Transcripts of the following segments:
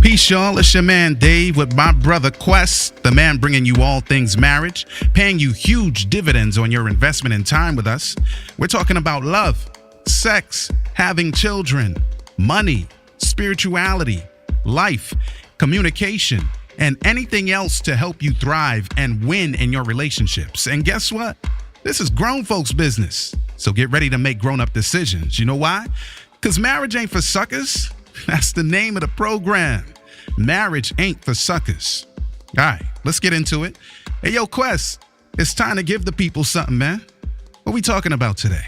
Peace, y'all. It's your man Dave with my brother Quest, the man bringing you all things marriage, paying you huge dividends on your investment in time with us. We're talking about love, sex, having children, money, spirituality, life, communication, and anything else to help you thrive and win in your relationships. And guess what? This is grown folks' business. So get ready to make grown-up decisions. You know why? Because marriage ain't for suckers. That's the name of the program. Marriage ain't for suckers. All right, let's get into it. Hey, yo, Quest, it's time to give the people something, man. What we talking about today?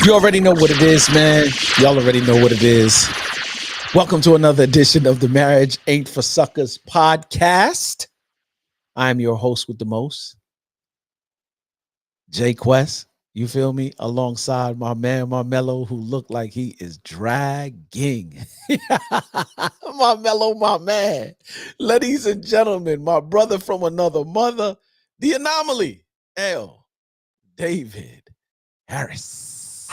You already know what it is, man. Y'all already know what it is. Welcome to another edition of the Marriage Ain't for Suckers podcast. I'm your host with the most, Jay Quest. You feel me? Alongside my man, Marmello, who looked like he is dragging. Marmello, my man. Ladies and gentlemen, my brother from another mother, the anomaly, L. David Harris.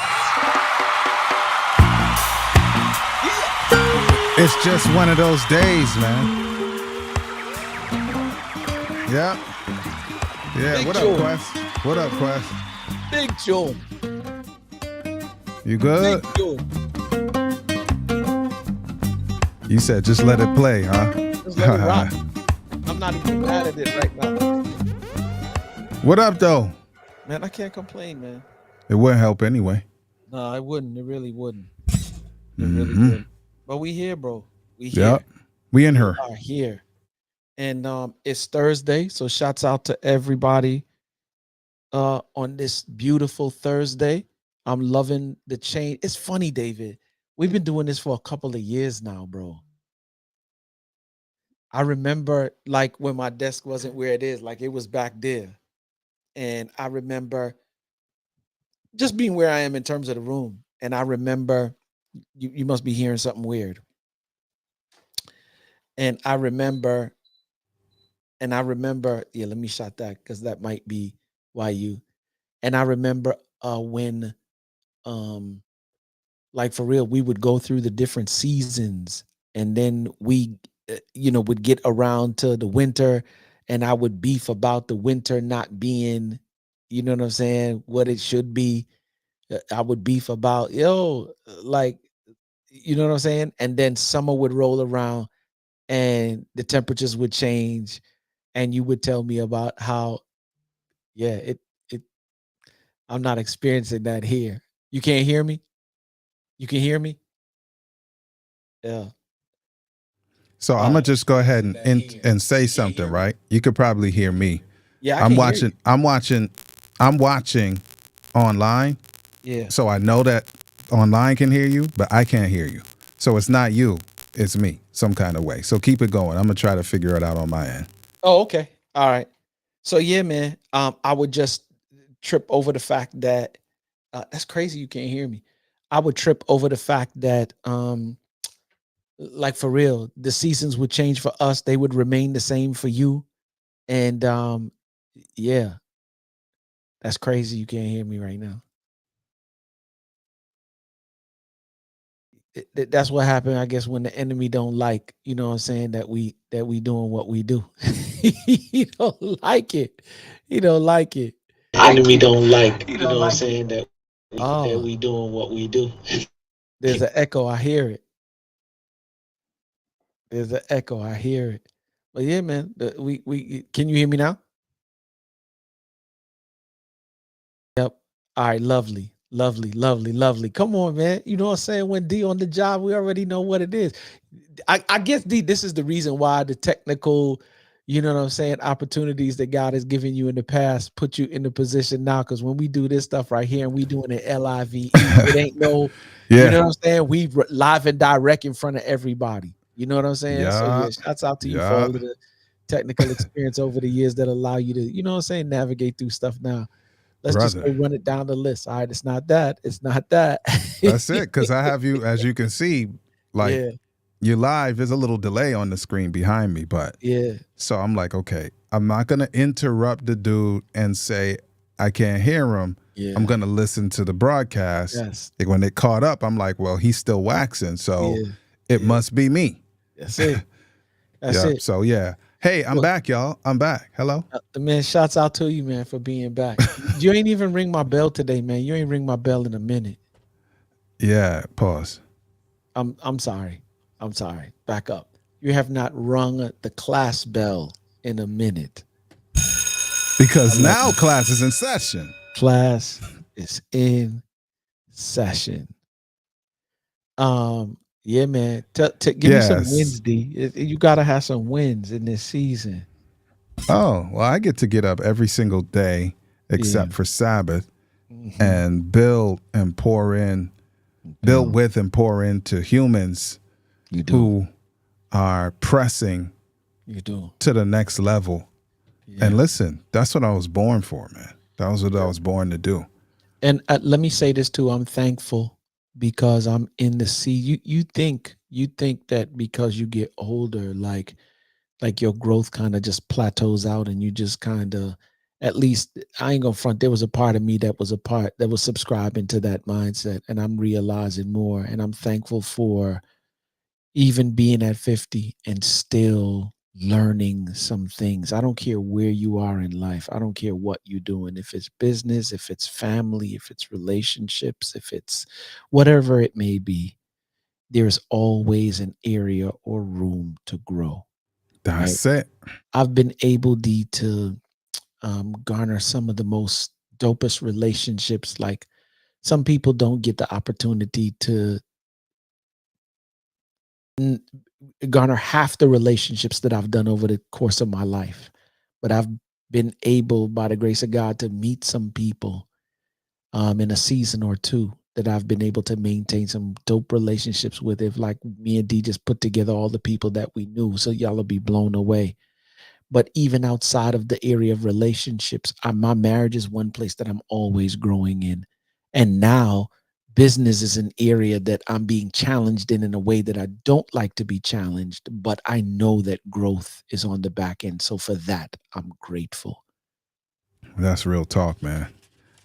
It's just one of those days, man. Yeah. Big What Joe. up, Quest? What up, Quest? Big Joe. You good? Big Joe. You said just let it play, huh? Just let it rock. I'm not even mad at it right now. What up, though? Man, I can't complain, man. It wouldn't help anyway. No, it wouldn't. It really wouldn't. It really wouldn't. But we here, bro. We here. Yep. We in her. We are here. And it's Thursday, so shouts out to everybody on this beautiful Thursday. I'm loving the change. It's funny, David. We've been doing this for a couple of years now, bro. I remember like when my desk wasn't where it is, like it was back there. And I remember just being where I am in terms of the room. And I remember you must be hearing something weird. And I remember, yeah, let me shut that because that might be why you. And I remember when, like for real, we would go through the different seasons, and then we, would get around to the winter, and I would beef about the winter not being, you know what I'm saying, what it should be. I would beef about, like, you know what I'm saying? And then summer would roll around and the temperatures would change, and you would tell me about how, I'm not experiencing that here. You can't hear me? You can hear me? Yeah. So I'm gonna just go ahead and say something, right? You could probably hear me. Yeah, I'm watching online. Yeah. So I know that online can hear you, but I can't hear you. So it's not you, it's me, some kind of way. So keep it going. I'm gonna try to figure it out on my end. Oh, okay. All right. So yeah, man. I would just trip over the fact that that's crazy. You can't hear me. I would trip over the fact that like for real, the seasons would change for us. They would remain the same for you. And yeah, that's crazy. You can't hear me right now. That's what happened, I guess, when the enemy don't like, you know what I'm saying, that we doing what we do. He don't like it. He don't like it. Enemy don't like, you know what I'm saying, that Oh, we doing what we do. there's an echo. I hear it. There's an echo. I hear it. But yeah, man, we can you hear me now? Yep. All right, lovely. Lovely, lovely, lovely. Come on, man. You know what I'm saying? When D on the job, we already know what it is. I guess D, this is the reason why the technical, you know what I'm saying, opportunities that God has given you in the past put you in the position now. Because when we do this stuff right here and we doing it LIVE, it ain't no, you know what I'm saying? We live and direct in front of everybody. You know what I'm saying? So yeah, shouts out to you for all of the technical experience over the years that allow you to, you know what I'm saying, navigate through stuff now. Let's just go run it down the list. All right, it's not that. It's not that. That's it, because I have you, as you can see, like you're live. There's a little delay on the screen behind me, but so I'm like, okay, I'm not gonna interrupt the dude and say I can't hear him Yeah. I'm going to listen to the broadcast. Yes. Like when it caught up, I'm like, well, he's still waxing, so Yeah. it must be me. That's it. That's Yeah. it. So yeah. Hey, I'm Look. back, y'all. I'm back. Hello. Man, shouts out to you, man, for being back. You ain't even ring my bell today, man. You ain't ring my bell in a minute. Yeah. Pause. I'm sorry. I'm sorry. Back up. You have not rung the class bell in a minute. Because now class is in session. Class is in session. Yeah, man. Give me some Yes. wins, D. You gotta have some wins in this season. Oh, well, I get to get up every single day except for Sabbath and build and pour in, build with and pour into humans You do. who are pressing You do. to the next level. Yeah. And listen, that's what I was born for, man. That was what I was born to do. And let me say this too. I'm thankful because I'm in the sea. You think that because you get older, like your growth kind of just plateaus out and you just kind of, at least I ain't gonna front, there was a part of me that was subscribing to that mindset, and I'm realizing more, and I'm thankful for even being at 50 and still learning some things. I don't care where you are in life. I don't care what you're doing. If it's business, if it's family, if it's relationships, if it's whatever it may be, there's always an area or room to grow. That's it. I've been able to garner some of the most dopest relationships. Like, some people don't get the opportunity to garner half the relationships that I've done over the course of my life. But I've been able, by the grace of God, to meet some people in a season or two that I've been able to maintain some dope relationships with. If like me and D just put together all the people that we knew, so y'all will be blown away. But even outside of the area of relationships, my marriage is one place that I'm always growing in. And now business is an area that I'm being challenged in a way that I don't like to be challenged, but I know that growth is on the back end. So for that, I'm grateful. That's real talk, man.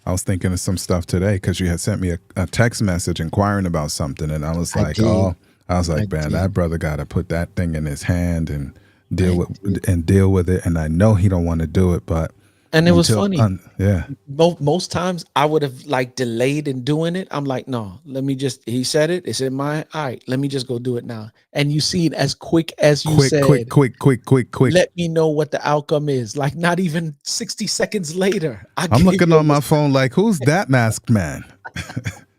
I was thinking of some stuff today because you had sent me a text message inquiring about something, and I was like, man, that brother got to put that thing in his hand and deal with it. And I know he don't want to do it, but it was funny. Yeah. Most times I would have like delayed in doing it. I'm like, no, he said it. It's in my, all right, let me just go do it now. And you see it as quick as you said. Quick. Let me know what the outcome is. Like, not even 60 seconds later. I'm looking on my phone like, who's that masked man?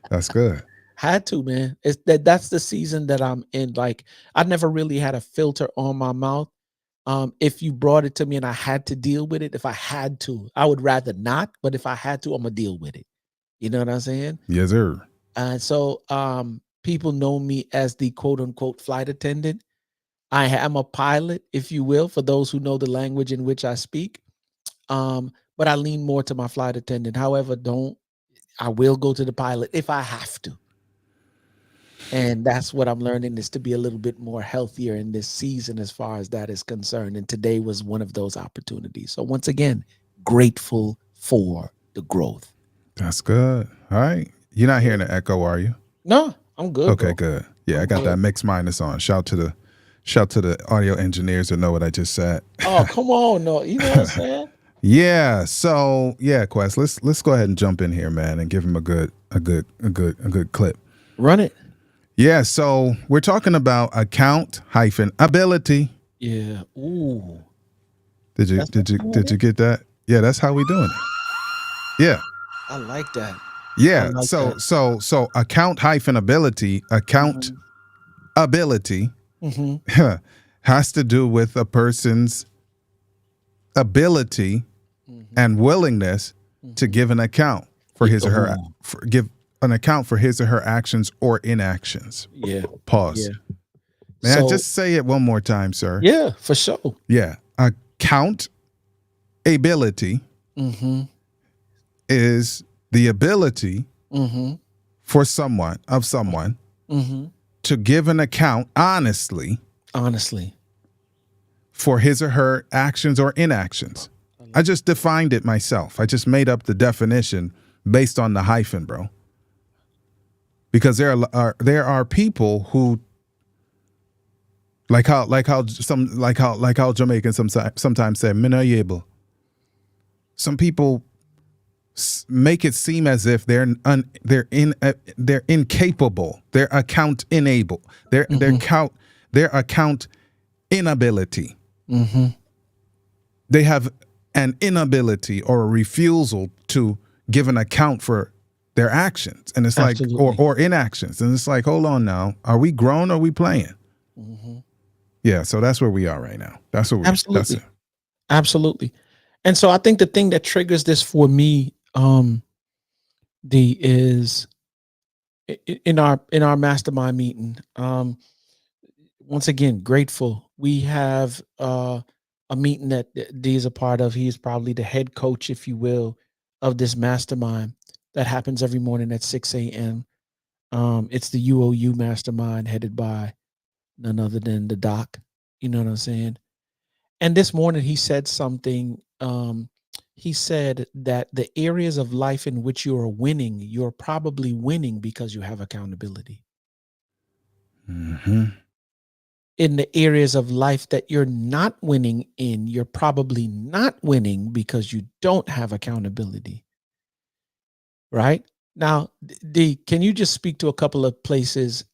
That's good. Had to, man. That's the season that I'm in. Like, I never really had a filter on my mouth. If you brought it to me and I had to deal with it, if I had to, I would rather not, but if I had to, I'm gonna deal with it. You know what I'm saying? Yes, sir. And so people know me as the quote unquote flight attendant. I am a pilot, if you will, for those who know the language in which I speak. But I lean more to my flight attendant. However, I will go to the pilot if I have to. And that's what I'm learning, is to be a little bit more healthier in this season as far as that is concerned. And today was one of those opportunities. So once again, grateful for the growth. That's good. All right. You're not hearing the echo, are you? No, I'm good. Okay, bro. good. Yeah, I got that mix minus on. Shout to the audio engineers that know what I just said. Oh, come on. No, you know what I'm saying? Yeah. So yeah, Quest, let's go ahead and jump in here, man, and give him a good clip. Run it. Yeah, so we're talking about account-ability. Yeah. Ooh. Did you get that? Yeah, that's how we doing it. Yeah. I like that. Yeah. Like so account-ability has to do with a person's ability and willingness to give an account for his or her for his or her actions or inactions. Yeah. Pause. Yeah. May I just say it one more time, sir? Yeah, for sure. Yeah. Accountability is the ability for someone to give an account honestly for his or her actions or inactions. I just defined it myself. I just made up the definition based on the hyphen, bro. Because there are people who like how Jamaicans sometimes say "minayable." Some people make it seem as if they're incapable, they're account inable, their account inability. Mm-hmm. They have an inability or a refusal to give an account for their actions, and it's Absolutely. like or inactions, and it's like, hold on now, are we grown or are we playing? Mm-hmm. Yeah, so that's where we are right now. That's what we Absolutely. That's it. Absolutely. And so I think the thing that triggers this for me, is in our mastermind meeting. Once again, grateful. We have a meeting that D is a part of. He is probably the head coach, if you will, of this mastermind that happens every morning at 6 a.m. It's the UOU mastermind headed by none other than the doc. You know what I'm saying? And this morning he said something. He said that the areas of life in which you are winning, you're probably winning because you have accountability. Mm-hmm. In the areas of life that you're not winning in, you're probably not winning because you don't have accountability. Right? Now, D, can you just speak to a couple of places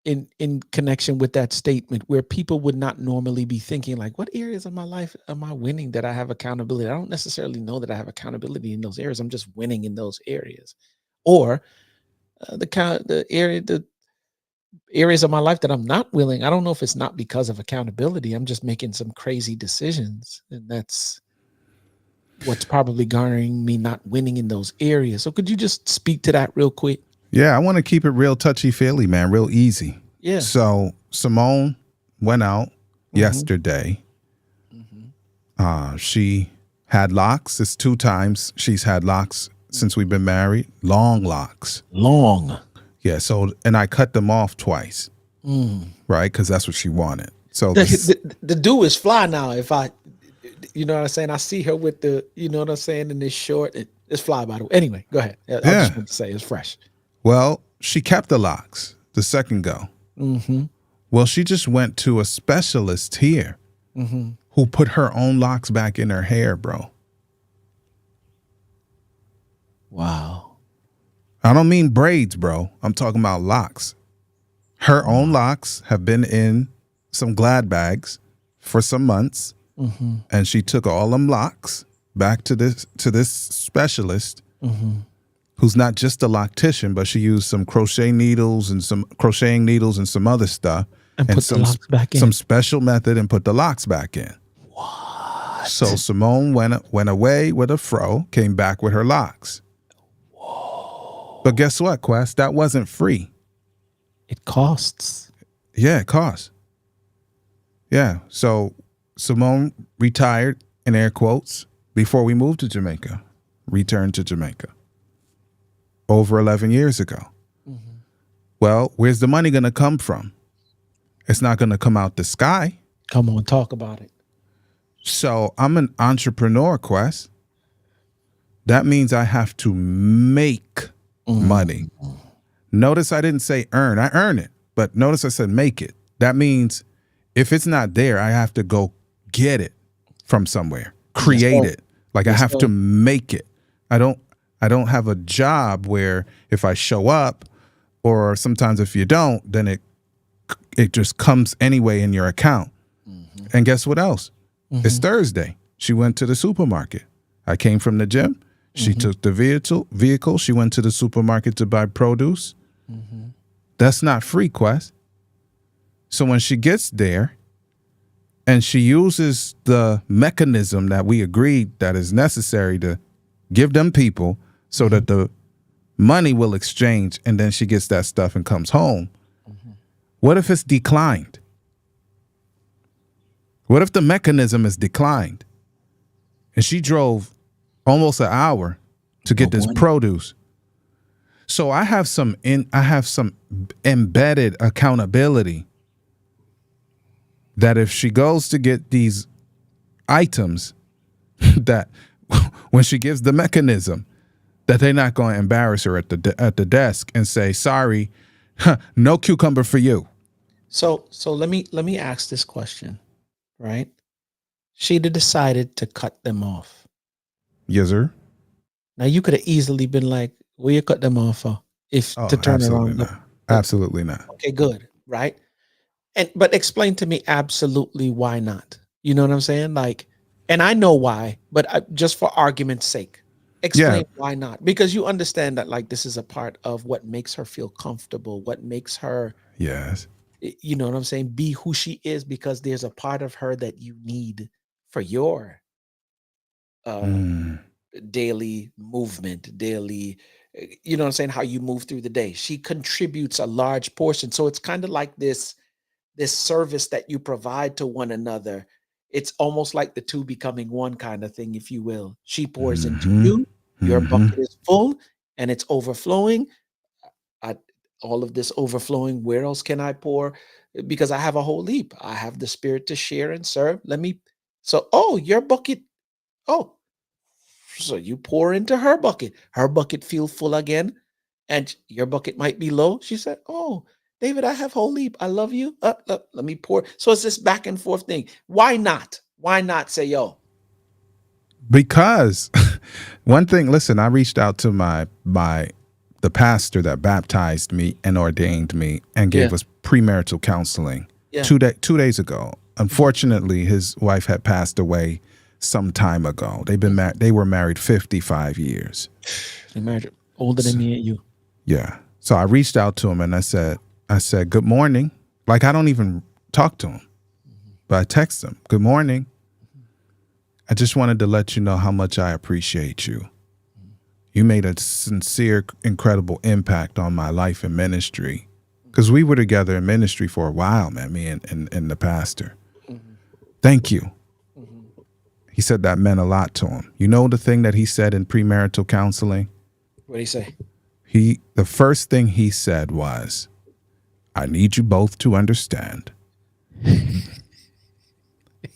in connection with that statement where people would not normally be thinking, like, what areas of my life am I winning that I have accountability? I don't necessarily know that I have accountability in those areas. I'm just winning in those areas. Or the areas of my life that I'm not willing. I don't know if it's not because of accountability. I'm just making some crazy decisions, and that's what's probably garnering me not winning in those areas. So could you just speak to that real quick? Yeah, I want to keep it real touchy-feely, man, real easy. Yeah. So Simone went out yesterday. Mm-hmm. She had locks. It's 2 times she's had locks since we've been married. Long locks. Long. Yeah, so, and I cut them off twice, right? Because that's what she wanted. So The do is fly now. If I, you know what I'm saying? I see her with the, you know what I'm saying, in this short. It's fly, by the way. Anyway, go ahead. I just want to say it's fresh. Well, she kept the locks the second go. Mm-hmm. Well, she just went to a specialist here who put her own locks back in her hair, bro. Wow. I don't mean braids, bro. I'm talking about locks. Her own locks have been in some Glad bags for some months, and she took all them locks back to this specialist, who's not just a loctician, but she used some crocheting needles and some other stuff, And put the locks back in. some special method, and put the locks back in. What? So Simone went away with a fro, came back with her locks. But guess what, Quest? That wasn't free. It costs. Yeah, it cost. Yeah. So Simone retired, in air quotes, before we moved to Jamaica, returned to Jamaica over 11 years ago. Well, where's the money going to come from? It's not going to come out the sky. Come on, talk about it. So I'm an entrepreneur, Quest. That means I have to make money. Notice I didn't say earn. I earn it, but notice I said make it. That means if it's not there, I have to go get it from somewhere, create it. Like I have to make it. I don't have a job where if I show up, or sometimes if you don't, then it just comes anyway in your account. And guess what else? It's Thursday. She went to the supermarket. I came from the gym. She took the vehicle. She went to the supermarket to buy produce. That's not free, Quest. So when she gets there and she uses the mechanism that we agreed that is necessary to give them people so that the money will exchange, and then she gets that stuff and comes home. What if it's declined? What if the mechanism is declined? And she drove almost an hour to get this produce. So I have some embedded accountability that if she goes to get these items, that when she gives the mechanism, that they're not going to embarrass her at the desk and say, sorry, no cucumber for you. So let me ask this question, right? She'd have decided to cut them off. Yes, sir. Now you could have easily been like, "Will you cut them off for?" To turn around. Not. Absolutely not. Okay, good, right? But explain to me absolutely why not. You know what I'm saying? Like, and I know why, but just for argument's sake, explain why not. Because you understand that like this is a part of what makes her feel comfortable, what makes her, yes, you know what I'm saying, be who she is, because there's a part of her that you need for your daily movement, daily, you know what I'm saying, how you move through the day. She contributes a large portion. So it's kind of like this service that you provide to one another. It's almost like the two becoming one kind of thing, if you will. She pours into you, your bucket is full and it's overflowing. All of this overflowing, where else can I pour? Because I have a whole heap. I have the spirit to share and serve. Your bucket, so you pour into her bucket feel full again, and your bucket might be low. She said, "Oh, David, I have whole heap. I love you. Let me pour." So it's this back and forth thing. Why not? Why not say, "Yo"? Because one thing, listen, I reached out to the pastor that baptized me and ordained me and gave us premarital counseling 2 days ago. Unfortunately, his wife had passed away some time ago. They were married 55 years. They married older than me and you. Yeah. So I reached out to him and I said, "Good morning." Like I don't even talk to him, but I text him, "Good morning. I just wanted to let you know how much I appreciate you. You made a sincere, incredible impact on my life and ministry." Because we were together in ministry for a while, man, me and the pastor. "Thank you." He said that meant a lot to him. You know the thing that he said in premarital counseling? What did he say? The first thing he said was, "I need you both to understand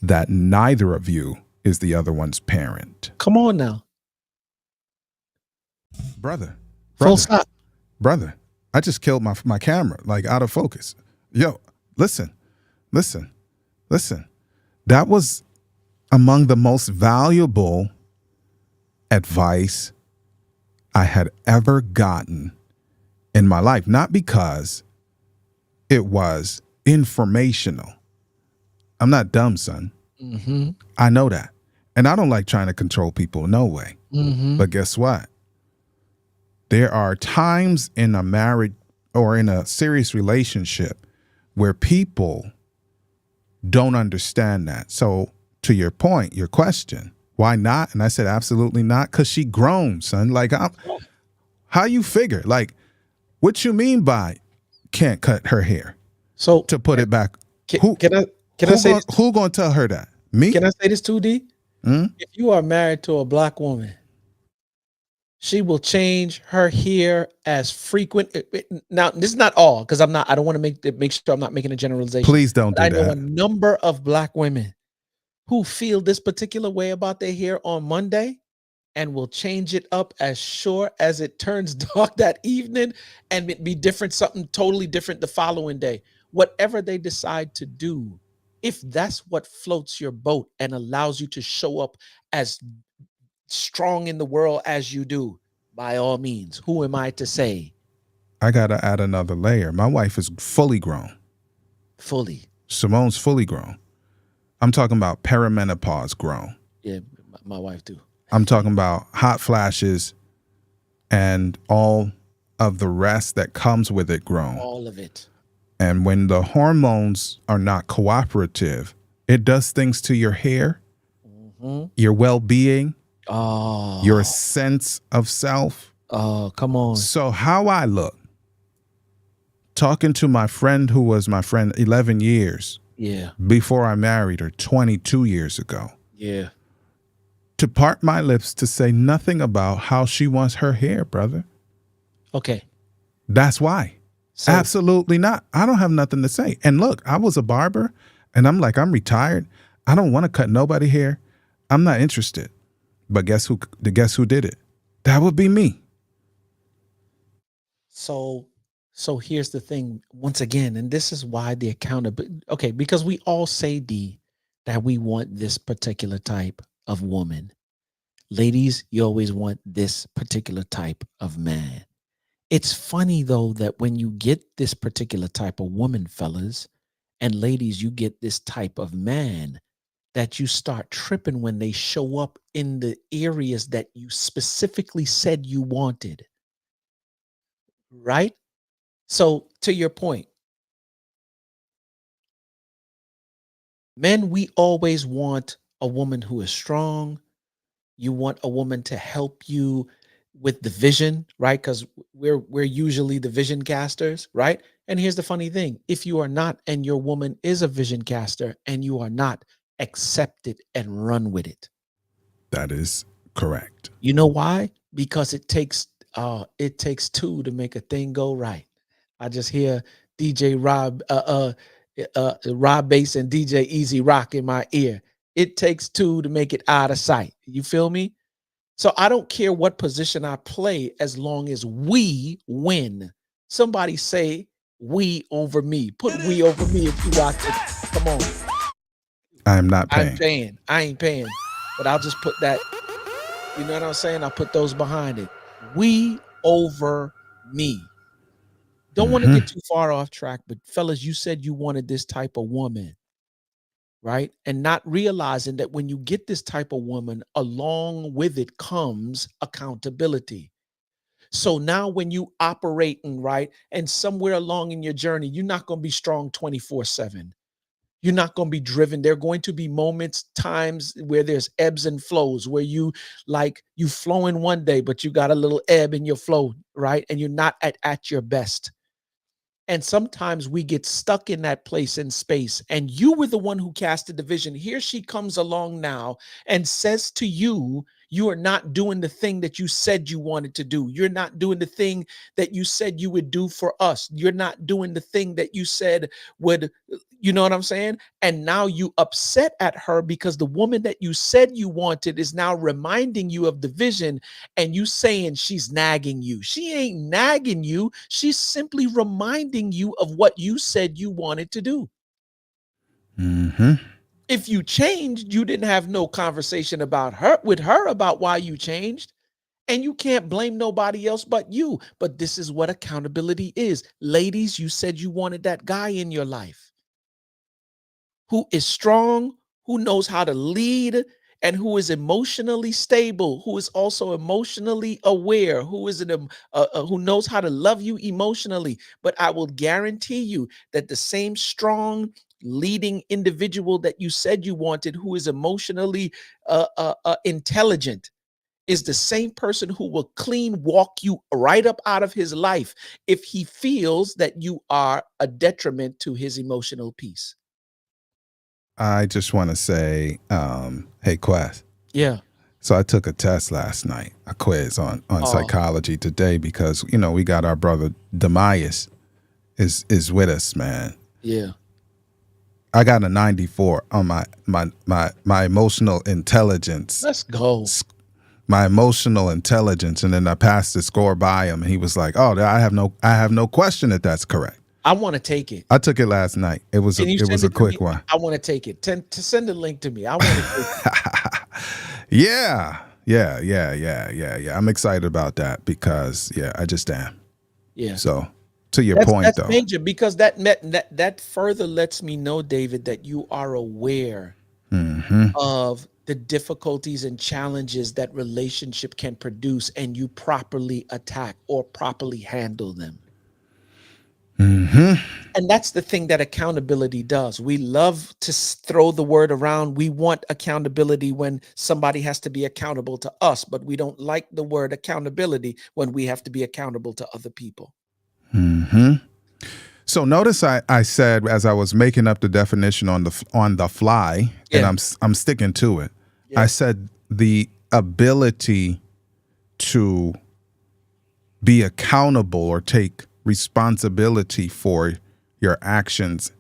that neither of you is the other one's parent." Come on now. Brother. Full stop. Brother, I just killed my camera, like out of focus. Yo, listen. That was among the most valuable advice I had ever gotten in my life. Not because it was informational. I'm not dumb, son. I know that. And I don't like trying to control people, no way. But guess what? There are times in a marriage or in a serious relationship where people don't understand that. So to your point, your question, why not? And I said, absolutely not. Because she grown, son. Like, how you figure? Like, what you mean by can't cut her hair? So to put it back. Can I say this? Who gonna tell her that? Me? Can I say this too, D? If you are married to a black woman, she will change her hair as frequent. Now, this is not all, because I don't want to make sure I'm not making a generalization. Please don't do that. I know a number of black women who feel this particular way about their hair on Monday and will change it up as sure as it turns dark that evening and it be different, something totally different the following day. Whatever they decide to do, if that's what floats your boat and allows you to show up as strong in the world as you do, by all means. Who am I to say? I gotta add another layer. My wife is fully grown. Fully. Simone's fully grown. I'm talking about perimenopause grown. Yeah, my wife too. I'm talking about hot flashes and all of the rest that comes with it grown. All of it. And when the hormones are not cooperative, it does things to your hair, your well-being, your sense of self. Oh, come on. So how I look, talking to my friend who was my friend 11 years before I married her 22 years ago. Yeah. To part my lips to say nothing about how she wants her hair, brother. Okay. That's why. So, absolutely not. I don't have nothing to say. And look, I was a barber and I'm like, I'm retired. I don't want to cut nobody hair. I'm not interested. But guess who did it? That would be me. So here's the thing once again, and this is why the accountability, okay, because we all say, D, that we want this particular type of woman. Ladies, you always want this particular type of man. It's funny though that when you get this particular type of woman, fellas, and ladies, you get this type of man, that you start tripping when they show up in the areas that you specifically said you wanted. Right? So, to your point, men, we always want a woman who is strong. You want a woman to help you with the vision, right? Because we're usually the vision casters, right? And here's the funny thing: if you are not, and your woman is a vision caster, and you are not, accept it and run with it. That is correct. You know why? Because it takes two to make a thing go right. I just hear DJ Rob Rob Bass and DJ Easy Rock in my ear. It takes two to make it out of sight. You feel me? So I don't care what position I play as long as we win. Somebody say we over me. Put we over me if you watch it. Come on. I'm not I'm paying. paying. I ain't paying. But I'll just put that, you know what I'm saying? I'll put those behind it. We over me. Don't want to get too far off track, but fellas, you said you wanted this type of woman, right? And not realizing that when you get this type of woman, along with it comes accountability. So now when you operating, right, and somewhere along in your journey, you're not going to be strong 24/7. You're not going to be driven. There are going to be moments, times where there's ebbs and flows, where you flowing one day, but you got a little ebb in your flow, right? And you're not at your best. And sometimes we get stuck in that place and space. And you were the one who casted the vision. Here she comes along now and says to you, you are not doing the thing that you said you wanted to do. You're not doing the thing that you said you would do for us. You're not doing the thing that you said would, you know what I'm saying? And now you upset at her because the woman that you said you wanted is now reminding you of the vision, and you saying she's nagging you. She ain't nagging you. She's simply reminding you of what you said you wanted to do. If you changed, you didn't have no conversation about her about why you changed. And you can't blame nobody else but you. But this is what accountability is. Ladies, you said you wanted that guy in your life who is strong, who knows how to lead, and who is emotionally stable, who is also emotionally aware, who knows how to love you emotionally. But I will guarantee you that the same strong leading individual that you said you wanted, who is emotionally intelligent, is the same person who will clean walk you right up out of his life if he feels that you are a detriment to his emotional peace. I just want to say, hey, Quest. Yeah. So I took a test last night, a quiz on psychology today, because, you know, we got our brother Demayas is with us, man. Yeah. I got a 94 on my emotional intelligence. Let's go. My emotional intelligence, and then I passed the score by him, and he was like, "Oh, I have no question that that's correct." I want to take it. I took it last night. It was a quick one. I want to take it. To send a link to me. I want to take it. Yeah. I'm excited about that because I just am. Yeah. So to your point, that's though, major, because that further lets me know, David, that you are aware of the difficulties and challenges that relationship can produce, and you properly attack or properly handle them. And that's the thing that accountability does. We love to throw the word around. We want accountability when somebody has to be accountable to us, but we don't like the word accountability when we have to be accountable to other people. So notice I said, as I was making up the definition on the fly, and I'm sticking to it. Yeah. I said the ability to be accountable or take responsibility for your actions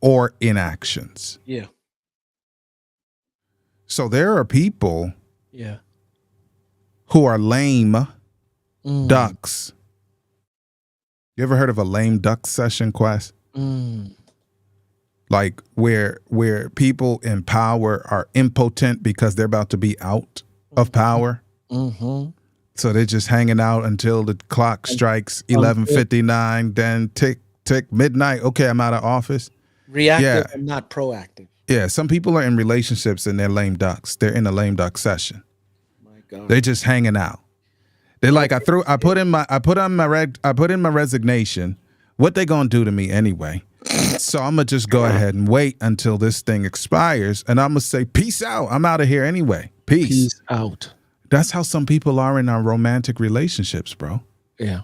or inactions. Yeah. So there are people who are lame Mm, ducks. You ever heard of a lame duck session, Quest? mm, Like where people in power are impotent because they're about to be out of power. mm-hmm. So they're just hanging out until the clock strikes 11:59, then tick, tick, midnight. Okay, I'm out of office. Reactive Yeah. and not proactive. Yeah, some people are in relationships and they're lame ducks. They're in a lame duck session. My God. They're just hanging out. They're like, I put in my resignation. What they gonna do to me anyway? So I'm gonna just go ahead and wait until this thing expires, and I'm gonna say, peace out. I'm out of here anyway. Peace. Peace out. That's how some people are in our romantic relationships, bro. Yeah.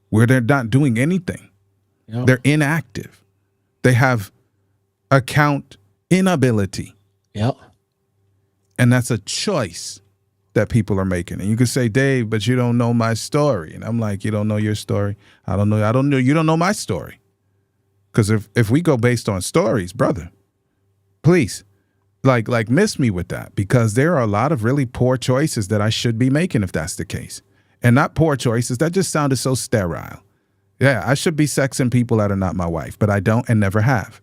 Where they're not doing anything. Yep. They're inactive. They have account inability. Yep. And that's a choice that people are making. And you could say, Dave, but you don't know my story. And I'm like, you don't know your story. I don't know. You don't know my story. Because if we go based on stories, brother, please, like miss me with that, because there are a lot of really poor choices that I should be making if that's the case. And not poor choices. That just sounded so sterile. Yeah, I should be sexing people that are not my wife, but I don't and never have.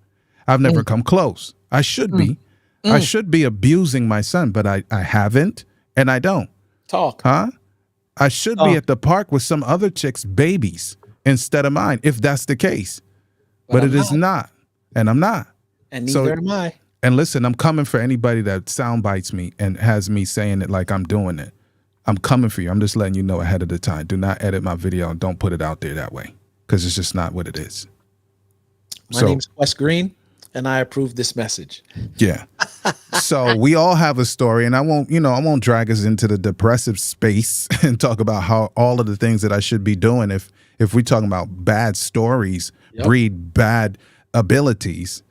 I've never come close. I should be. I should be abusing my son, but I haven't and I don't. Talk. Huh? I should be at the park with some other chick's babies instead of mine, if that's the case. But it is not. And I'm not. And neither am I. And listen, I'm coming for anybody that sound bites me and has me saying it like I'm doing it. I'm coming for you. I'm just letting you know ahead of the time. Do not edit my video and don't put it out there that way, because it's just not what it is. My name's Wes Green, and I approve this message. Yeah. So we all have a story, and I won't drag us into the depressive space and talk about how all of the things that I should be doing if we're talking about bad stories breed bad abilities.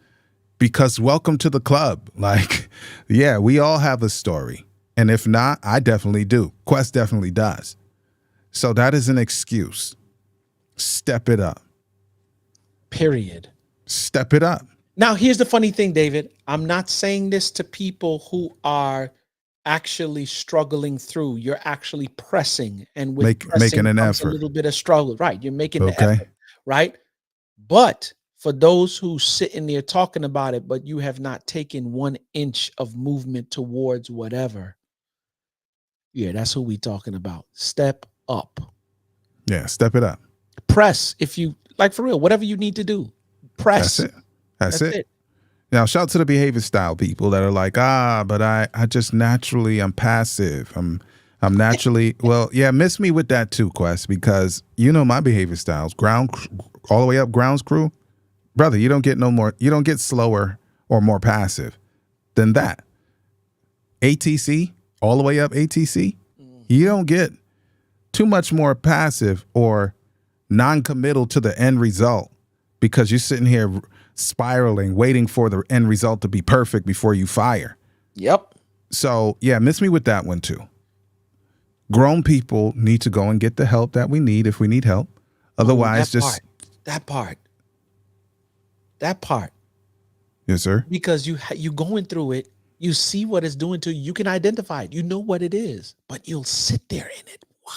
Because welcome to the club. Like, yeah, we all have a story. And if not, I definitely do. Quest definitely does. So that is an excuse. Step it up. Period. Step it up. Now, here's the funny thing, David. I'm not saying this to people who are actually struggling through. You're actually pressing, and with making an comes effort. a little bit of struggle. Right. You're making the Okay. effort. Right. But for those who sitting there talking about it, but you have not taken 1 inch of movement towards whatever. Yeah, that's who we talking about. Step up. Yeah, step it up. Press if you like, for real, whatever you need to do. Press. That's it. That's it. Now, shout out to the behavior style people that are like, but I just naturally, I'm passive. I'm naturally, well, yeah, miss me with that too, Quest, because you know my behavior styles, all the way up grounds crew. Brother, you don't get slower or more passive than that. ATC, all the way up ATC, you don't get too much more passive or non-committal to the end result, because you're sitting here spiraling, waiting for the end result to be perfect before you fire. Yep. So, yeah, miss me with that one too. Grown people need to go and get the help that we need if we need help. Otherwise, that part. Yes, sir. Because you going through it, you see what it's doing to you. You can identify it. You know what it is, but you'll sit there in it. Why?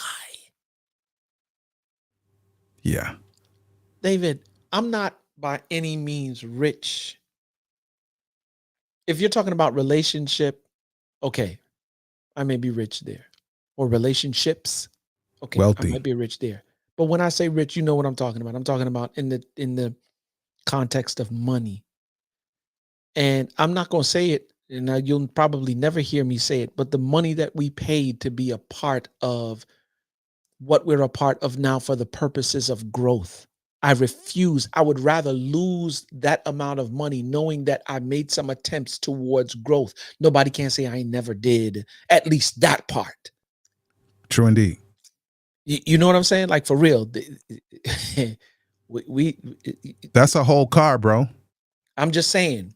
Yeah. David, I'm not by any means rich. If you're talking about relationship, okay, I may be rich there. Or relationships, okay, Wealthy. I might be rich there. But when I say rich, you know what I'm talking about. I'm talking about in the context of money. And I'm not going to say it, and you'll probably never hear me say it, but the money that we paid to be a part of what we're a part of now for the purposes of growth. I refuse. I would rather lose that amount of money knowing that I made some attempts towards growth. Nobody can say I never did, at least that part. True indeed. You know what I'm saying? Like, for real. That's a whole car, bro. I'm just saying,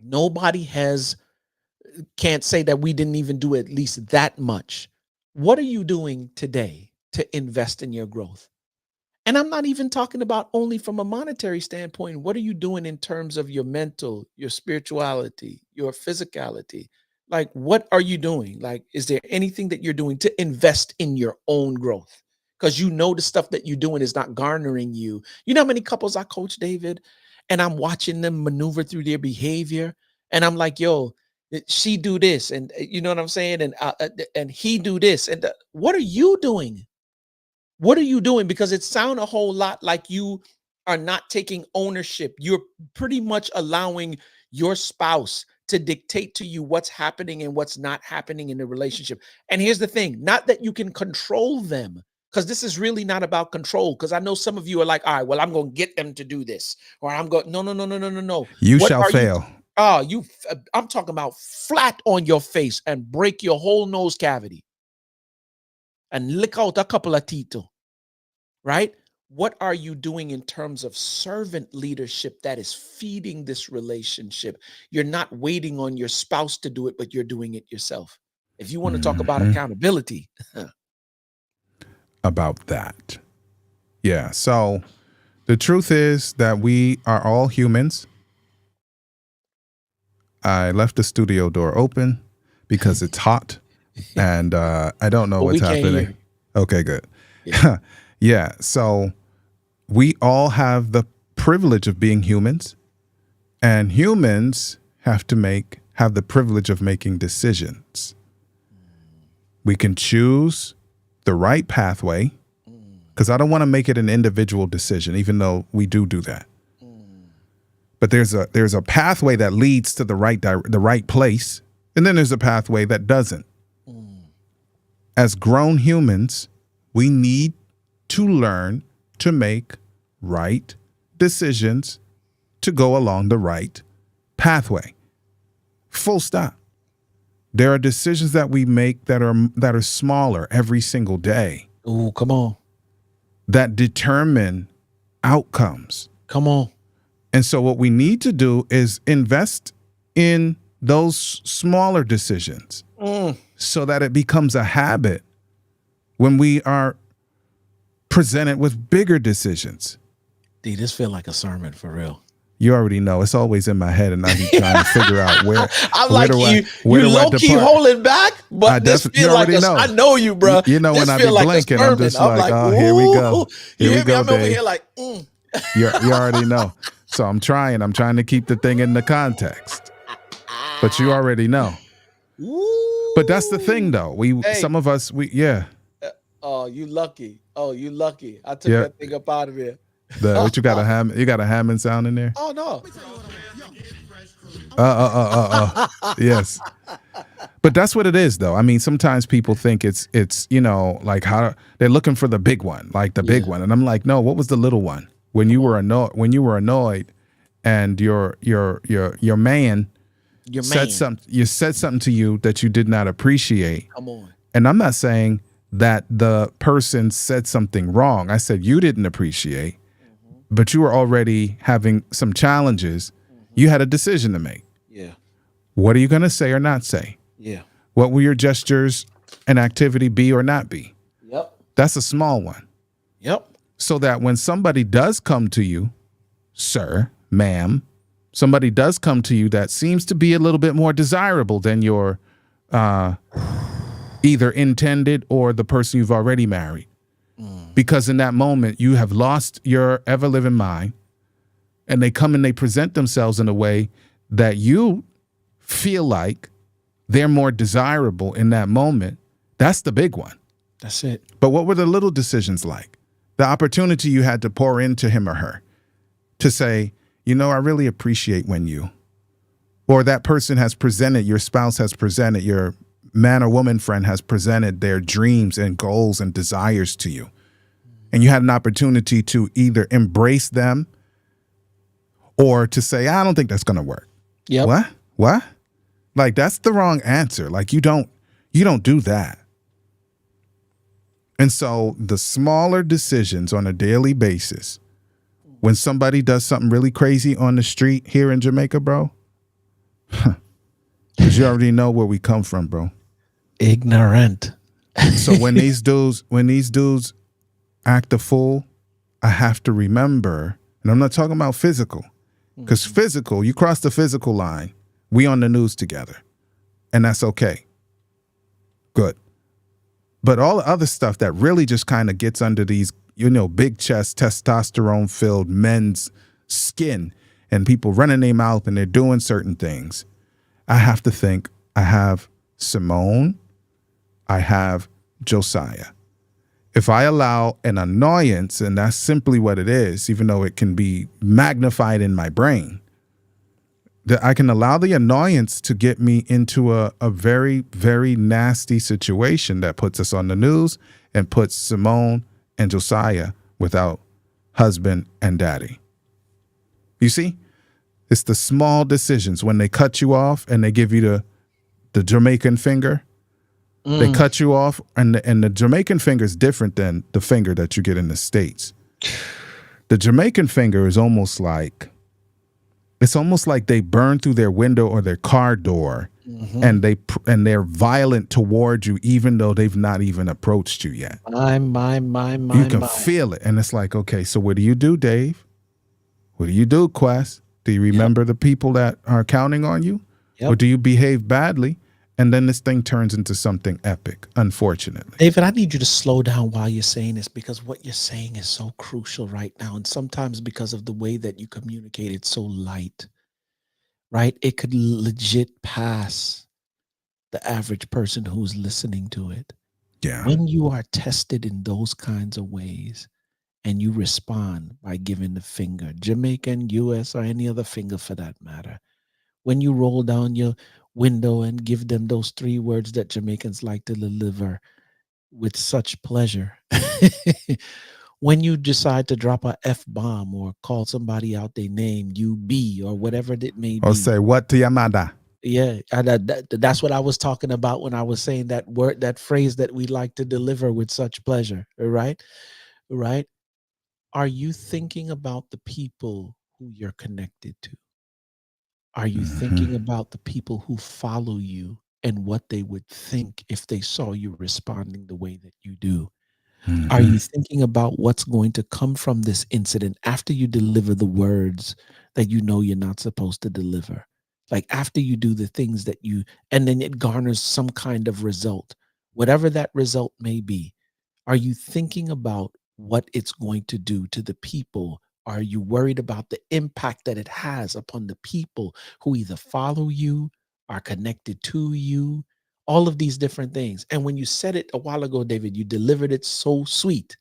nobody can't say that we didn't even do at least that much. What are you doing today to invest in your growth? And I'm not even talking about only from a monetary standpoint. What are you doing in terms of your mental, your spirituality, your physicality, Like, what are you doing? Like, is there anything that you're doing to invest in your own growth? Because you know the stuff that you're doing is not garnering you. You know how many couples I coach, David, and I'm watching them maneuver through their behavior, and I'm like, yo, she do this, and you know what I'm saying, and he do this, and what are you doing? What are you doing? Because it sounds a whole lot like you are not taking ownership. You're pretty much allowing your spouse to dictate to you what's happening and what's not happening in the relationship. And here's the thing, not that you can control them, because this is really not about control. Because I know some of you are like, all right, well, I'm going to get them to do this, or I'm going, no. You What shall are fail. I'm talking about flat on your face and break your whole nose cavity and lick out a couple of teeth, right? What are you doing in terms of servant leadership that is feeding this relationship? You're not waiting on your spouse to do it, but you're doing it yourself. If you want to talk about accountability. About that. Yeah. So the truth is that we are all humans. I left the studio door open because it's hot and I don't know what's happening. Okay, good. Yeah. Yeah. So we all have the privilege of being humans, and humans have the privilege of making decisions. We can choose the right pathway, because I don't want to make it an individual decision, even though we do that. But there's a pathway that leads to the right place, and then there's a pathway that doesn't. As grown humans, we need to learn to make right decisions to go along the right pathway. Full stop. There are decisions that we make that are smaller every single day. Oh, come on. That determine outcomes. Come on. And so what we need to do is invest in those smaller decisions so that it becomes a habit when we are presented with bigger decisions. D, this feel like a sermon for real. You already know. It's always in my head, and I be trying to figure out where. I'm like, you low-key holding back, but this feel like I know you, bro. You know, when I be blinking, I'm just like, oh, here we go. Here we go, I'm over here like, You already know. So I'm trying to keep the thing in the context. But you already know. But that's the thing, though. Some of us. Oh, you lucky. I took that thing up out of there. What you got you got a Hammond sound in there? Oh no. Yes. But that's what it is, though. I mean, sometimes people think it's like how they're looking for the big one, like the big one, and I'm like, no, what was the little one? When you were annoyed, and your man said something to you that you did not appreciate. Come on. And I'm not saying that the person said something wrong. I said you didn't appreciate, but you were already having some challenges. You had a decision to make. Yeah. What are you going to say or not say? Yeah. What will your gestures and activity be or not be? Yep. That's a small one. Yep. So that when somebody does come to you, sir, ma'am, somebody does come to you that seems to be a little bit more desirable than your either intended or the person you've already married. Because in that moment, you have lost your ever-living mind, and they come and they present themselves in a way that you feel like they're more desirable in that moment. That's the big one. That's it. But what were the little decisions like? The opportunity you had to pour into him or her to say, I really appreciate when you, or that person has presented, your spouse has presented, your man or woman friend has presented their dreams and goals and desires to you. And you had an opportunity to either embrace them or to say, I don't think that's going to work. Yeah. What? Like, that's the wrong answer. Like, you don't do that. And so the smaller decisions on a daily basis, when somebody does something really crazy on the street here in Jamaica, bro, because you already know where we come from, bro. Ignorant. So when these dudes act a fool, I have to remember, and I'm not talking about physical, because physical, you cross the physical line, we on the news together. and that's okay. Good. But all the other stuff that really just kind of gets under these, big chest, testosterone filled men's skin, and people running their mouth and they're doing certain things. I have to think, I have Simone, I have Josiah. If I allow an annoyance, and that's simply what it is, even though it can be magnified in my brain, that I can allow the annoyance to get me into a very, very nasty situation that puts us on the news and puts Simone and Josiah without husband and daddy. You see? It's the small decisions when they cut you off and they give you the Jamaican finger. They cut you off, and the Jamaican finger is different than the finger that you get in the States. The Jamaican finger is almost like they burn through their window or their car door, and they're violent toward you, even though they've not even approached you yet. You can feel it, and it's like, okay, so what do you do, Dave? What do you do, Quest? Do you remember the people that are counting on you, or do you behave badly? And then this thing turns into something epic, unfortunately. David, I need you to slow down while you're saying this, because what you're saying is so crucial right now. And sometimes because of the way that you communicate, it's so light, right? It could legit pass the average person who's listening to it. Yeah. When you are tested in those kinds of ways and you respond by giving the finger, Jamaican, US, or any other finger for that matter, when you roll down your window and give them those 3 words that Jamaicans like to deliver with such pleasure. When you decide to drop a F-bomb or call somebody out their name, you be, or whatever it may be. Or say, what to your mother? Yeah, that's what I was talking about when I was saying that word, that phrase that we like to deliver with such pleasure, right? Right? Are you thinking about the people who you're connected to? Are you thinking about the people who follow you and what they would think if they saw you responding the way that you do? Are you thinking about what's going to come from this incident after you deliver the words that you know you're not supposed to deliver? Like after you do the things that and then it garners some kind of result, whatever that result may be. Are you thinking about what it's going to do to the people? Are you worried about the impact that it has upon the people who either follow you, are connected to you, all of these different things? And when you said it a while ago, David, you delivered it so sweet.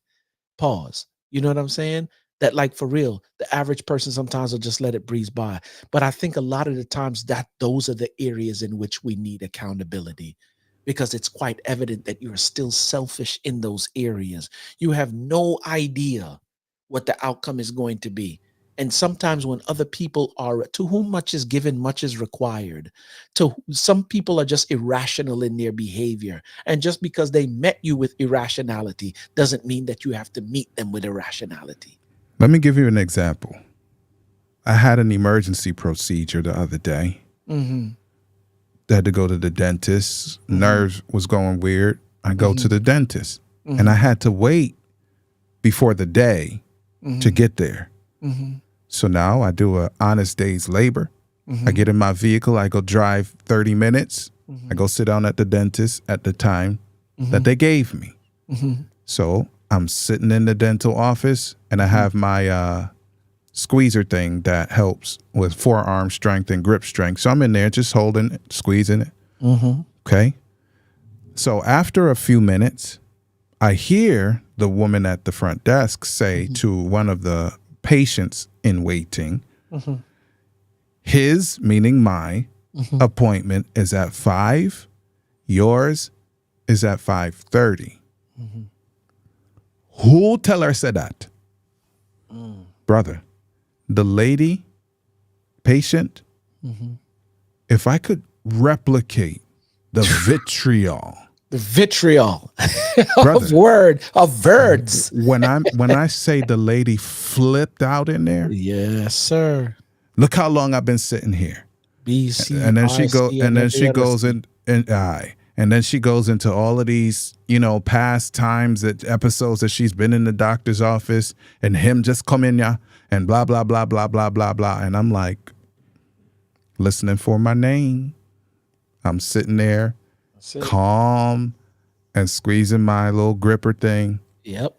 Pause. You know what I'm saying? That like for real, the average person sometimes will just let it breeze by. But I think a lot of the times that those are the areas in which we need accountability, because it's quite evident that you're still selfish in those areas. You have no idea what the outcome is going to be. And sometimes when other people are, to whom much is given, much is required. To some people are just irrational in their behavior. And just because they met you with irrationality doesn't mean that you have to meet them with irrationality. Let me give you an example. I had an emergency procedure the other day. I had to go to the dentist. Nerves was going weird. I go to the dentist. And I had to wait before the day to get there. So now I do a honest day's labor. I get in my vehicle. I go drive 30 minutes. I go sit down at the dentist at the time that they gave me. So I'm sitting in the dental office and I have my squeezer thing that helps with forearm strength and grip strength. So I'm in there just holding it, squeezing it. Okay. So after a few minutes, I hear the woman at the front desk say to one of the patients in waiting, his, meaning my, appointment is at 5. Yours is at 5:30. Who tell her said that? Brother, the lady, patient, if I could replicate the vitriol. The vitriol Brother, of words. When I say the lady flipped out in there, Yes, sir. look how long I've been sitting here. BC, And then she goes into all of these, past times, that episodes that she's been in the doctor's office and him just come in ya and blah blah blah blah blah blah blah. And I'm like listening for my name. I'm sitting there That's it. calm and squeezing my little gripper thing. Yep.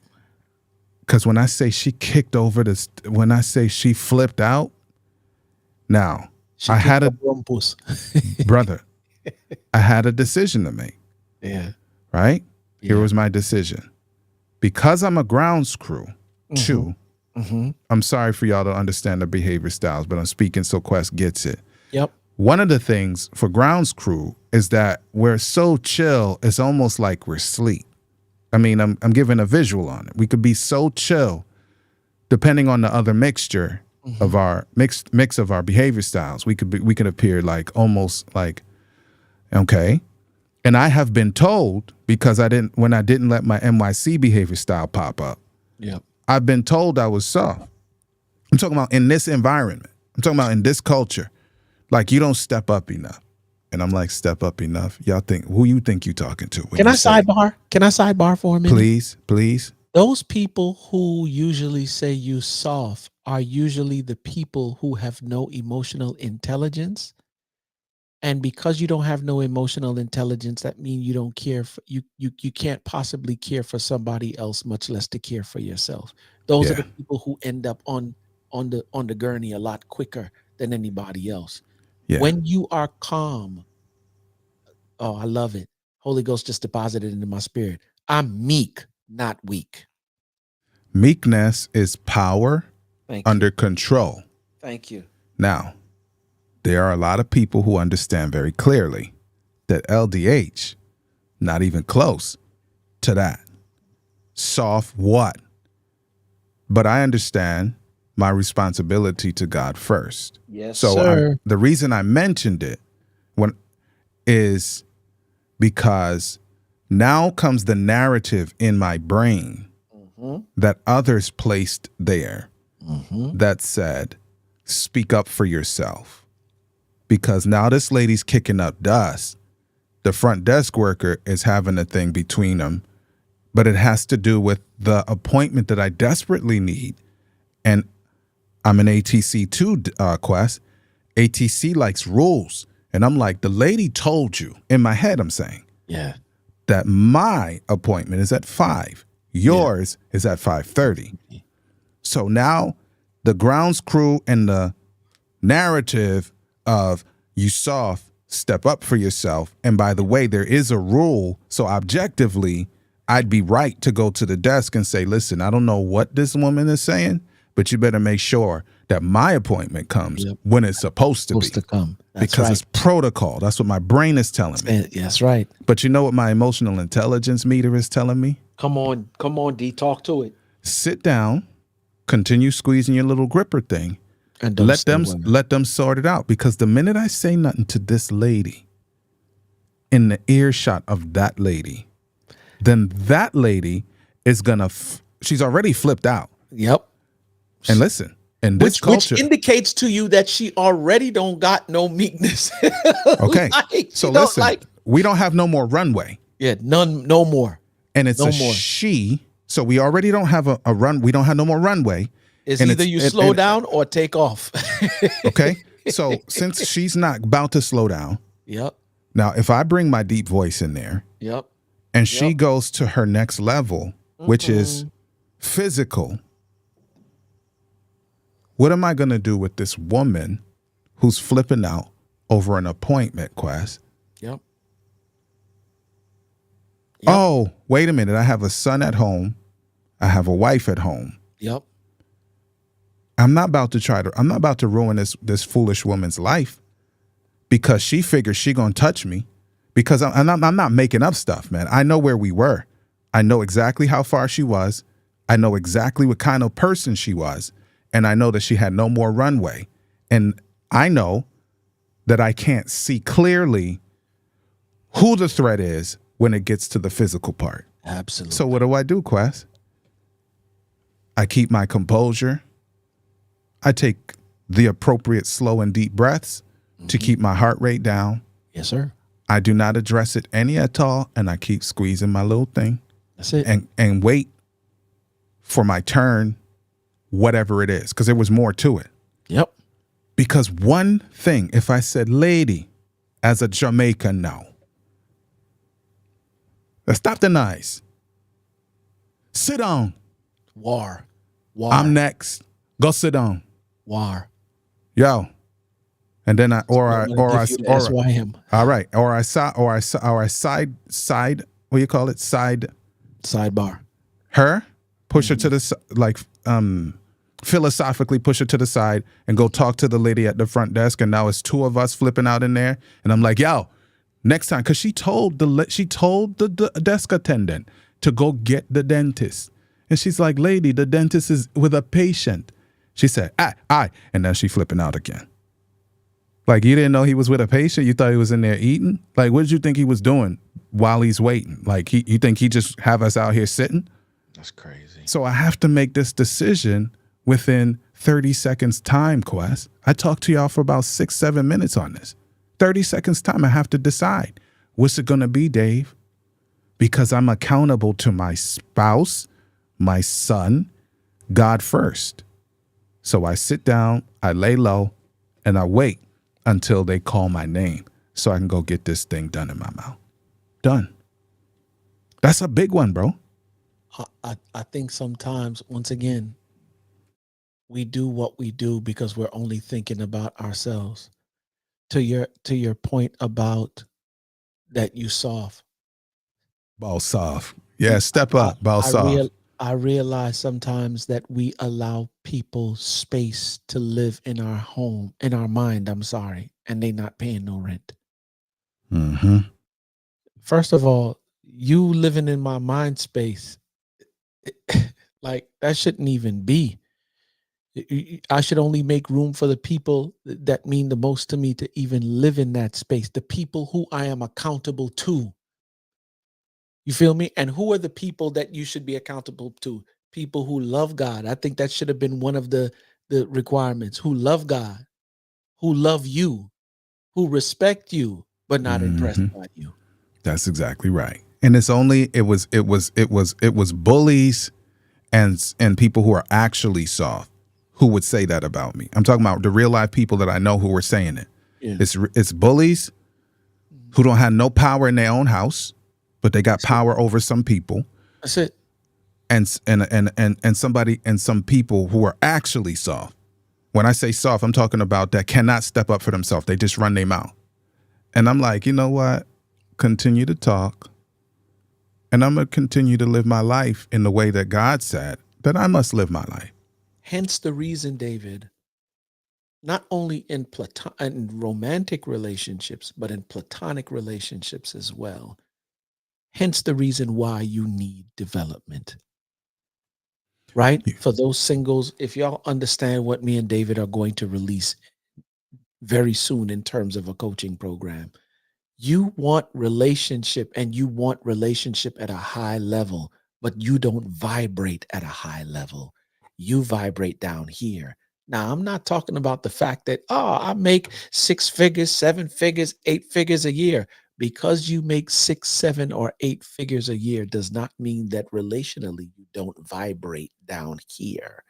Because when I say she kicked over this, when I say she flipped out, now I had a Rumpus. brother, I had a decision to make, Yeah. right? Here Yeah. was my decision. Because I'm a grounds crew, too, Mm-hmm. I'm sorry for y'all to understand the behavior styles, but I'm speaking so Quest gets it. Yep. One of the things for grounds crew is that we're so chill, it's almost like we're asleep. I mean, I'm giving a visual on it. We could be so chill, depending on the other mixture of our mix of our behavior styles. We could appear like almost like, okay. And I have been told, because when I didn't let my NYC behavior style pop up, Yep. I've been told I was soft. I'm talking about in this environment. I'm talking about in this culture. Like, you don't step up enough. And I'm like, step up enough? Y'all think, who you think you talking to? when Can you I say- sidebar? Can I sidebar for a minute? Please. Those people who usually say you soft are usually the people who have no emotional intelligence. And because you don't have no emotional intelligence, that means you don't care for you can't possibly care for somebody else, much less to care for yourself. Those are Yeah. the people who end up on the gurney a lot quicker than anybody else. Yeah. When you are calm, oh, I love it. Holy Ghost just deposited into my spirit. I'm meek, not weak. Meekness is power Thank you. under control. Thank you. Now, there are a lot of people who understand very clearly that LDH, not even close to that. Soft what? But I understand my responsibility to God first. Yes, So sir. the reason I mentioned it is because now comes the narrative in my brain that others placed there that said, speak up for yourself. Because now this lady's kicking up dust. The front desk worker is having a thing between them, but it has to do with the appointment that I desperately need. And I'm an ATC too, Quest. ATC likes rules. And I'm like, the lady told you, in my head I'm saying, Yeah. that my appointment is at 5. Yours is at 5:30. So now the grounds crew and the narrative of you soft, step up for yourself. And by the way, there is a rule. So objectively, I'd be right to go to the desk and say, listen, I don't know what this woman is saying, but you better make sure that my appointment comes when it's supposed to Supposed be. to come. That's Because right. it's protocol. That's what my brain is telling me. That's right. But you know what my emotional intelligence meter is telling me? Come on, D. Talk to it. Sit down, continue squeezing your little gripper thing. And don't Let them stay with it. let them sort it out. Because the minute I say nothing to this lady, in the earshot of that lady, then that lady is gonna. She's already flipped out. Yep. And listen, in this Which culture, indicates to you that she already don't got no meekness. okay. Like, So she don't listen, like- we don't have no more runway, yeah, no more. and it's No a more. she. So we already don't have a run. We don't have no more runway. It's And either it's- you and- slow and- down or take off. Okay. So since she's not about to slow down, Yep. now if I bring my deep voice in there Yep. and she Yep. goes to her next level, which is physical, what am I going to do with this woman who's flipping out over an appointment, Quest? Yep. Yep. Oh, wait a minute. I have a son at home. I have a wife at home. Yep. I'm not about to ruin this foolish woman's life because she figures she gonna touch me because I'm not making up stuff, man. I know where we were. I know exactly how far she was. I know exactly what kind of person she was. And I know that she had no more runway. And I know that I can't see clearly who the threat is when it gets to the physical part. Absolutely. So what do, Quest? I keep my composure. I take the appropriate slow and deep breaths to keep my heart rate down. Yes, sir. I do not address it any at all, and I keep squeezing my little thing That's it. and wait for my turn, whatever it is, because there was more to it. Yep. Because one thing, if I said, lady, as a Jamaican now. Let's stop the noise. Sit down. War. I'm next. Go sit down. War. Yo. And then SYM. all right. Or I side, what do you call it? Sidebar. Her, push her to the, like, philosophically push her to the side and go talk to the lady at the front desk. And now it's two of us flipping out in there. And I'm like, yo, next time, because she told the desk attendant to go get the dentist. And she's like, lady, the dentist is with a patient. She said, aye. And then she flipping out again. Like, you didn't know he was with a patient? You thought he was in there eating? Like, what did you think he was doing while he's waiting? Like, you think he just have us out here sitting? That's crazy. So I have to make this decision within 30 seconds time, Quest. I talked to y'all for about 6-7 minutes on this. 30 seconds time, I have to decide. What's it going to be, Dave? Because I'm accountable to my spouse, my son, God first. So I sit down, I lay low, and I wait until they call my name so I can go get this thing done in my mouth. Done. That's a big one, bro. I think sometimes, once again, we do what we do because we're only thinking about ourselves. To your point about that you soft. Ball soft. Yeah, step up, ball soft. I realize sometimes that we allow people space to live in our home, in our mind, and they not paying no rent. Mm-hmm. First of all, you living in my mind space, like that shouldn't even be. I should only make room for the people that mean the most to me to even live in that space, the people who I am accountable to. You feel me? And who are the people that you should be accountable to? People who love God. I think that should have been one of the requirements. Who love God, who love you, who respect you, but not impressed by you. That's exactly right. And it was bullies and people who are actually soft who would say that about me. I'm talking about the real life people that I know who were saying it. Yeah. It's bullies who don't have no power in their own house, but they got power over some people. That's it. And some people who are actually soft. When I say soft, I'm talking about that cannot step up for themselves. They just run their mouth. And I'm like, you know what? Continue to talk. And I'm going to continue to live my life in the way that God said that I must live my life. Hence the reason, David, not only in romantic relationships, but in platonic relationships as well. Hence the reason why you need development. Right? Yeah. For those singles, if y'all understand what me and David are going to release very soon in terms of a coaching program, you want relationship and you want relationship at a high level, but you don't vibrate at a high level. You vibrate down here. Now, I'm not talking about the fact that, I make 6 figures, 7 figures, 8 figures a year. Because you make 6, 7, or 8 figures a year does not mean that relationally you don't vibrate down here.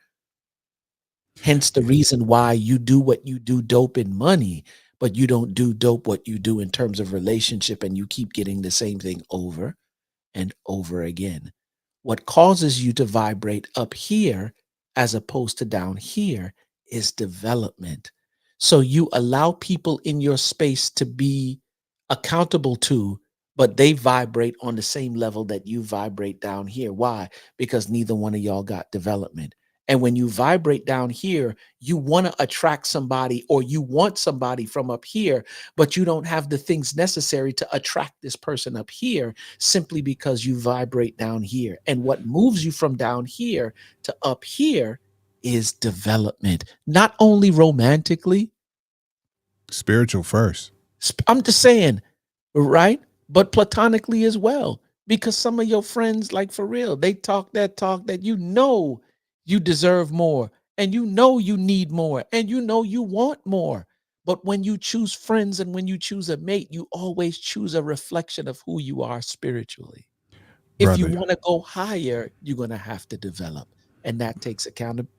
Hence the reason why you do what you do dope in money, but you don't do dope what you do in terms of relationship, and you keep getting the same thing over and over again. What causes you to vibrate up here as opposed to down here is development. So you allow people in your space to be accountable to, but they vibrate on the same level that you vibrate down here. Why? Because neither one of y'all got development. And when you vibrate down here, you want to attract somebody, or you want somebody from up here, but you don't have the things necessary to attract this person up here simply because you vibrate down here. And what moves you from down here to up here is development, not only romantically. Spiritual first. I'm just saying, right? But platonically as well, because some of your friends, like for real, they talk that you know you deserve more, and you know you need more, and you know you want more. But when you choose friends and when you choose a mate, you always choose a reflection of who you are spiritually. If you want to go higher, you're going to have to develop, and that takes accountability.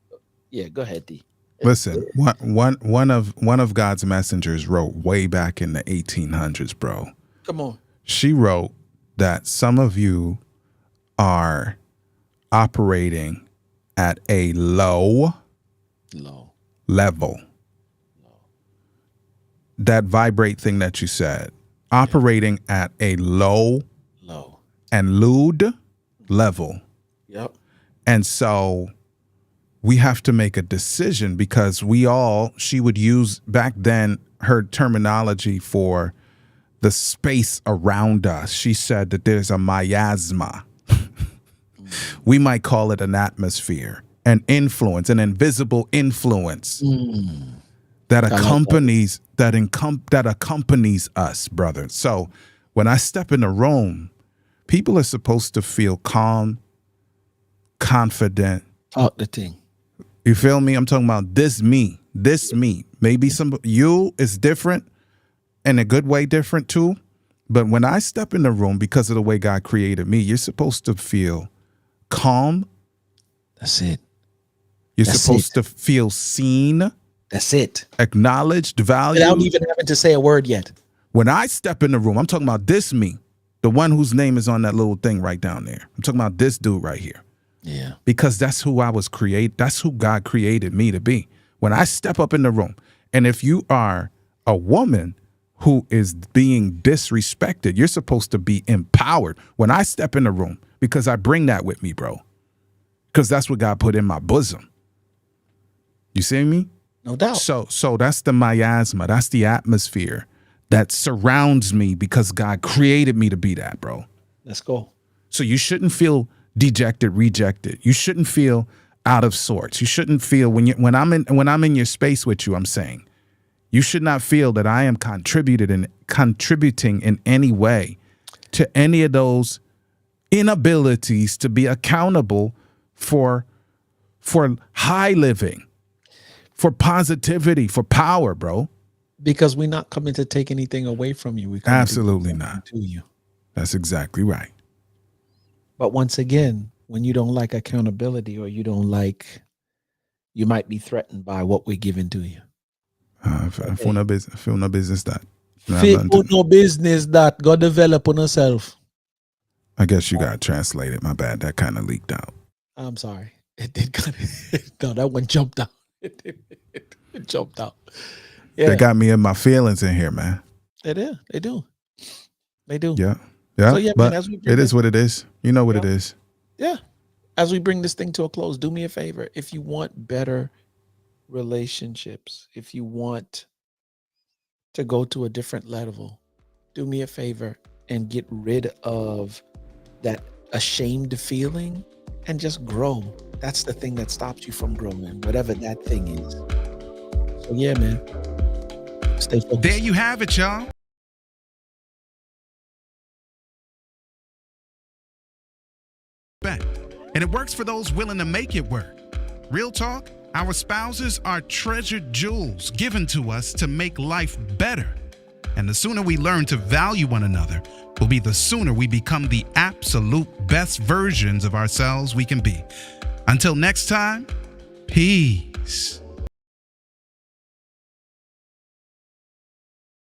Yeah, go ahead, D. Listen, one of God's messengers wrote way back in the 1800s, bro. Come on. She wrote that some of you are operating at a low level. That vibrate thing that you said, operating at a low and lewd level. Yep. And so we have to make a decision because she would use back then her terminology for the space around us. She said that there's a miasma. We might call it an atmosphere, an influence, an invisible influence that accompanies that accompanies us, brother. So when I step in a room, people are supposed to feel calm, confident. Talk the thing. You feel me? I'm talking about this me. Maybe you is different, in a good way different too. But when I step in the room, because of the way God created me, you're supposed to feel calm. That's it. You're supposed to feel seen. That's it. Acknowledged, valued. Without even having to say a word yet. When I step in the room, I'm talking about this me, the one whose name is on that little thing right down there. I'm talking about this dude right here. Yeah. Because that's who I was created. That's who God created me to be. When I step up in the room, and if you are a woman who is being disrespected, you're supposed to be empowered when I step in the room, because I bring that with me, bro. Because that's what God put in my bosom. You see me? No doubt. So that's the miasma. That's the atmosphere that surrounds me because God created me to be that, bro. Let's go. So you shouldn't feel dejected, rejected. You shouldn't feel out of sorts. You shouldn't feel when I'm in your space with you, I'm saying, you should not feel that I am contributing in any way to any of those inabilities to be accountable for high living, for positivity, for power, bro. Because we're not coming to take anything away from you. We Absolutely not. To you. That's exactly right. But once again, when you don't like accountability, or you might be threatened by what we're giving to you. Feel no business that. No business that. God develop on yourself. I guess you got translated. My bad. That kind of leaked out. I'm sorry. It did kind of. No, that one jumped out. It jumped out. Yeah. They got me in my feelings in here, man. They do. They do. They do. Yeah. Yeah. So, but man, it is what it is. You know what it is. Yeah. As we bring this thing to a close, do me a favor. If you want better relationships, if you want to go to a different level, do me a favor and get rid of that ashamed feeling and just grow. That's the thing that stops you from growing, whatever that thing is. So yeah, man. Stay focused. There you have it, y'all. And it works for those willing to make it work. Real talk, our spouses are treasured jewels given to us to make life better. And the sooner we learn to value one another will be the sooner we become the absolute best versions of ourselves we can be. Until next time, peace.